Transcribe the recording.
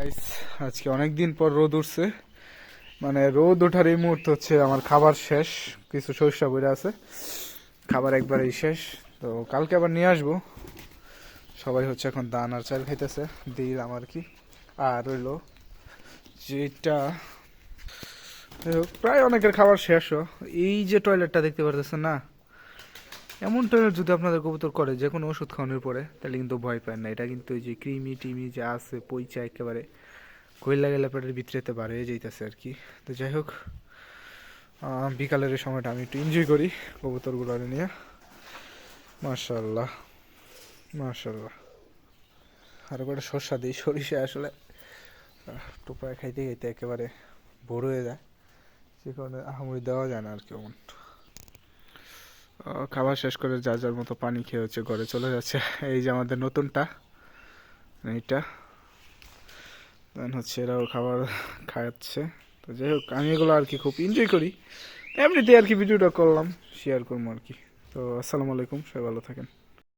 Guys, আজকে অনেক দিন পর রোদ উঠছে। মানে রোদ ওঠার এই মুহূর্তে হচ্ছে আমার খাবার শেষ। কিছু সরিষা বইরা আছে, খাবার একবারেই শেষ। তো কালকে আবার নিয়ে আসবো। সবাই হচ্ছে এখন দান আর চাল খাইতেছে, দিলাম আর কি। আর রইলো যেটা প্রায় অনেকের খাবার শেষও। এই যে টয়লেটটা দেখতে পারতেছেন না, এমন টয়লেট যদি আপনাদের কবুতর করে যে কোনো ওষুধ খাওয়ানোর পরে, তাহলে কিন্তু ভয় পায় না। এটা কিন্তু ওই যে ক্রিমি টিমি যে আছে পইচা একেবারে কইলা গেলে পেটের ভিতরেতে বার হয়ে যাইতেছে আর কি। তো যাই হোক, বিকালের এই সময়টা আমি একটু এনজয় করি কবুতরগুলো নিয়ে। মাশাল্লাহ মাশাল্লাহ। আরও কটা সর্ষা দিই, সরিষা আসলে টোপায় খাইতে খাইতে একেবারে ভোর হয়ে যায়, সে কারণে আহামরি দেওয়া যায় না আর কি। এমন খাবার শেষ করে যার যার মতো পানি খেয়ে হচ্ছে ঘরে চলে যাচ্ছে। এই যে আমাদের নতুনটা, এইটা দেন হচ্ছে এরাও খাবার খাওয়াচ্ছে। তো যাই হোক, আমি এগুলো আর কি খুব এনজয় করি। এমনিতে আর কি ভিডিওটা করলাম, শেয়ার করবো আর কি। তো আসসালামু আলাইকুম, সবাই ভালো থাকেন।